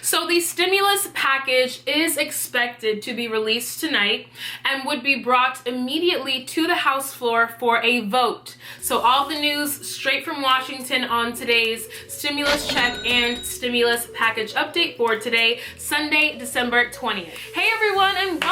So the stimulus package is expected to be released tonight and would be brought immediately to the House floor for a vote. So all the news straight from Washington on today's stimulus check and stimulus package update for today, Sunday, December 20th. Hey everyone, and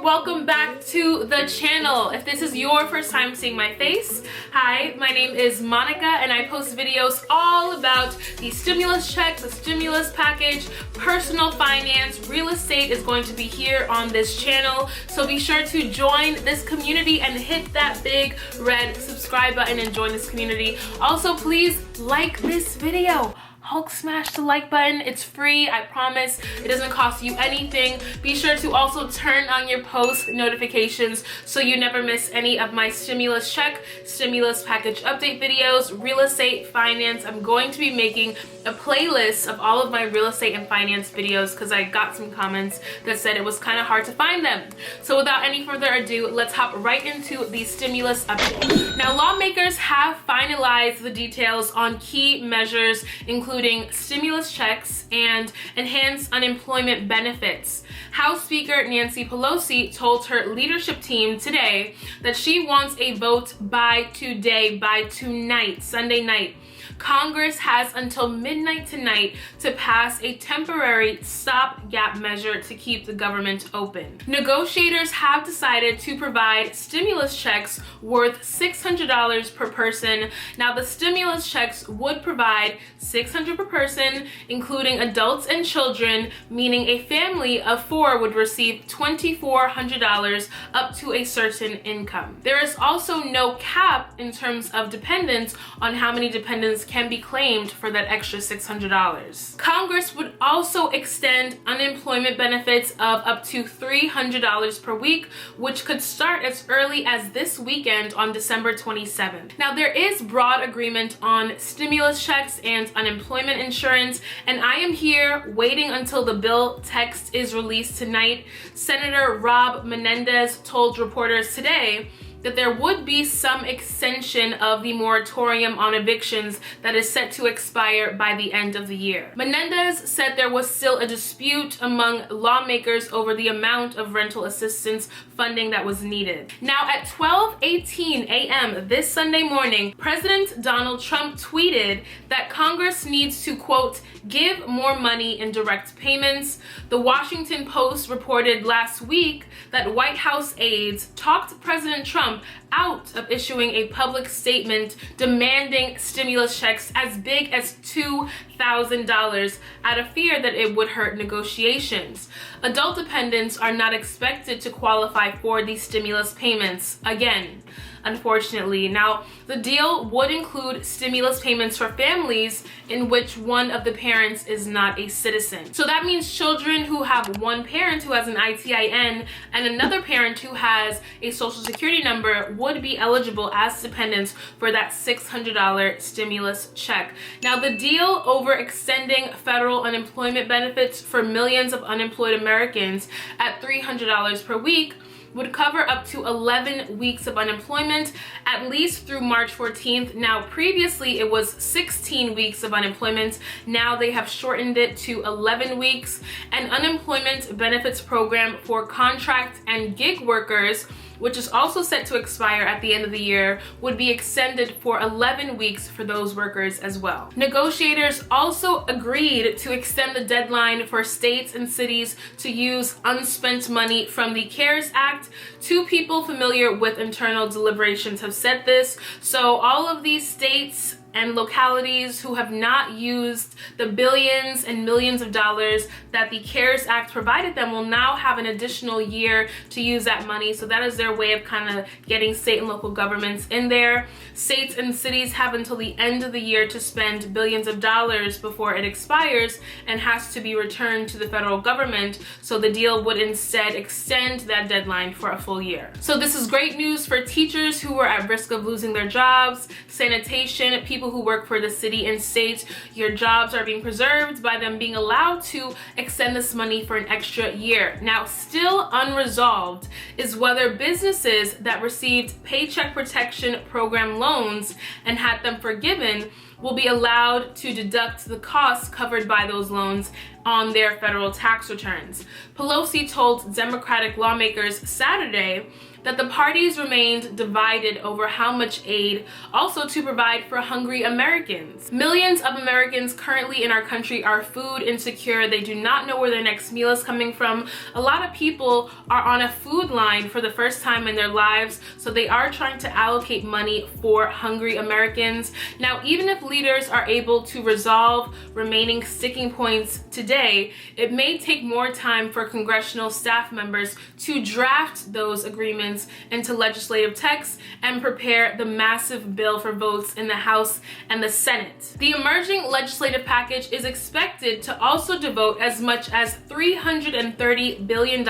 welcome back to the channel. If this is your first time seeing my face, hi, my name is Monica and I post videos all about the stimulus check, the stimulus package, personal finance, real estate is going to be here on this channel. So be sure to join this community and hit that big red subscribe button and join this community. Also, please like this video. Hulk smash the like button. It's free, I promise. It doesn't cost you anything. Be sure to also turn on your post notifications so you never miss any of my stimulus check, stimulus package update videos, real estate, finance. I'm going to be making a playlist of all of my real estate and finance videos because I got some comments that said it was kind of hard to find them. So without any further ado, let's hop right into the stimulus update. Now, lawmakers have finalized the details on key measures, including stimulus checks and enhanced unemployment benefits. House Speaker Nancy Pelosi told her leadership team today that she wants a vote by tonight, Sunday night. Congress has until midnight tonight to pass a temporary stopgap measure to keep the government open. Negotiators have decided to provide stimulus checks worth $600 per person. Now, the stimulus checks would provide $600 per person, including adults and children, meaning a family of 4 would receive $2,400 up to a certain income. There is also no cap in terms of dependents on how many dependents can be claimed for that extra $600. Congress would also extend unemployment benefits of up to $300 per week, which could start as early as this weekend on December 27th. Now, there is broad agreement on stimulus checks and unemployment insurance, and I am here waiting until the bill text is released tonight. Senator Rob Menendez told reporters today that there would be some extension of the moratorium on evictions that is set to expire by the end of the year. Menendez said there was still a dispute among lawmakers over the amount of rental assistance funding that was needed. Now, at 12:18 a.m. this Sunday morning, President Donald Trump tweeted that Congress needs to, quote, give more money in direct payments. The Washington Post reported last week that White House aides talked President Trump out of issuing a public statement demanding stimulus checks as big as $2,000 out of fear that it would hurt negotiations. Adult dependents are not expected to qualify for these stimulus payments, again, unfortunately. Now, the deal would include stimulus payments for families in which one of the parents is not a citizen. So that means children who have one parent who has an ITIN and another parent who has a social security number would be eligible as dependents for that $600 stimulus check. Now, the deal over extending federal unemployment benefits for millions of unemployed Americans at $300 per week would cover up to 11 weeks of unemployment, at least through March 14th. Now, previously it was 16 weeks of unemployment. Now they have shortened it to 11 weeks. An unemployment benefits program for contract and gig workers, which is also set to expire at the end of the year, would be extended for 11 weeks for those workers as well. Negotiators also agreed to extend the deadline for states and cities to use unspent money from the CARES Act. 2 people familiar with internal deliberations have said this. So all of these states and localities who have not used the billions and millions of dollars that the CARES Act provided them will now have an additional year to use that money. So that is their way of kind of getting state and local governments in there. States and cities have until the end of the year to spend billions of dollars before it expires and has to be returned to the federal government. So the deal would instead extend that deadline for a full year. So this is great news for teachers who are at risk of losing their jobs, sanitation, people who work for the city and state. Your jobs are being preserved by them being allowed to extend this money for an extra year. Now, still unresolved is whether businesses that received Paycheck Protection Program loans and had them forgiven will be allowed to deduct the costs covered by those loans on their federal tax returns. Pelosi told Democratic lawmakers Saturday that the parties remained divided over how much aid also to provide for hungry Americans. Millions of Americans currently in our country are food insecure. They do not know where their next meal is coming from. A lot of people are on a food line for the first time in their lives, so they are trying to allocate money for hungry Americans. Now, even if leaders are able to resolve remaining sticking points today, it may take more time for congressional staff members to draft those agreements into legislative text and prepare the massive bill for votes in the House and the Senate. The emerging legislative package is expected to also devote as much as $330 billion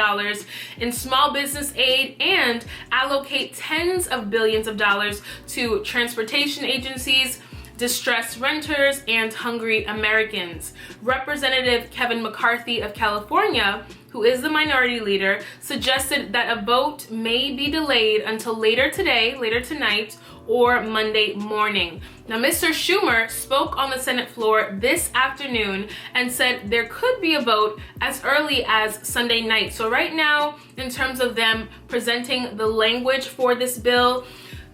in small business aid and allocate tens of billions of dollars to transportation agencies, distressed renters, and hungry Americans. Representative Kevin McCarthy of California, who is the minority leader, suggested that a vote may be delayed until later today, later tonight, or Monday morning. Now, Mr. Schumer spoke on the Senate floor this afternoon and said there could be a vote as early as Sunday night. So right now, in terms of them presenting the language for this bill,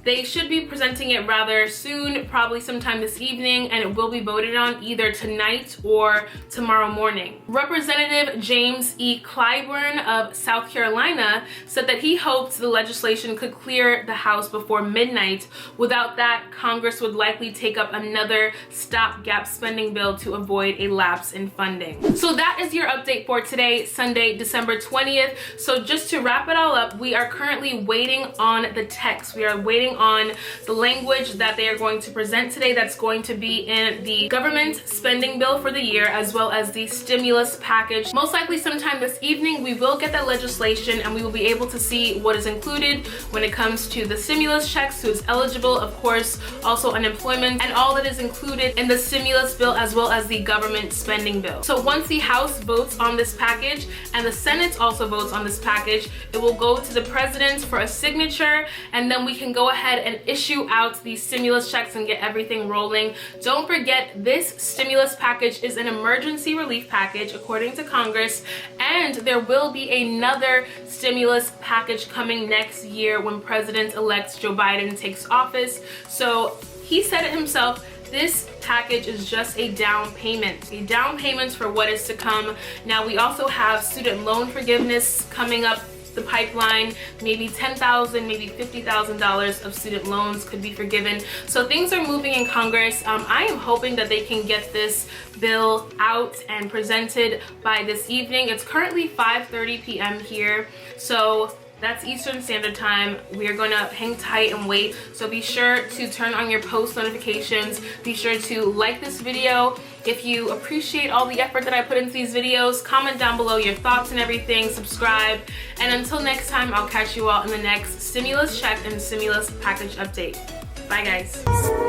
they should be presenting it rather soon, probably sometime this evening, and it will be voted on either tonight or tomorrow morning. Representative James E. Clyburn of South Carolina said that he hoped the legislation could clear the House before midnight. Without that, Congress would likely take up another stopgap spending bill to avoid a lapse in funding. So that is your update for today, Sunday, December 20th. So just to wrap it all up, we are currently waiting on the text. We are waiting on the language that they are going to present today that's going to be in the government spending bill for the year, as well as the stimulus package. Most likely sometime this evening we will get that legislation and we will be able to see what is included when it comes to the stimulus checks, who is eligible, of course, also unemployment, and all that is included in the stimulus bill as well as the government spending bill. So once the House votes on this package and the Senate also votes on this package, it will go to the president for a signature, and then we can go ahead and issue out these stimulus checks and get everything rolling. Don't forget, this stimulus package is an emergency relief package according to Congress, and there will be another stimulus package coming next year when President-elect Joe Biden takes office. So he said it himself, this package is just a down payment for what is to come. Now, we also have student loan forgiveness coming up the pipeline. Maybe $10,000, maybe $50,000 of student loans could be forgiven. So things are moving in Congress. I am hoping that they can get this bill out and presented by this evening. It's currently 5:30 p.m. here, so that's Eastern Standard Time. We are going to hang tight and wait. So be sure to turn on your post notifications. Be sure to like this video if you appreciate all the effort that I put into these videos. Comment down below your thoughts and everything. Subscribe. And until next time, I'll catch you all in the next stimulus check and stimulus package update. Bye, guys.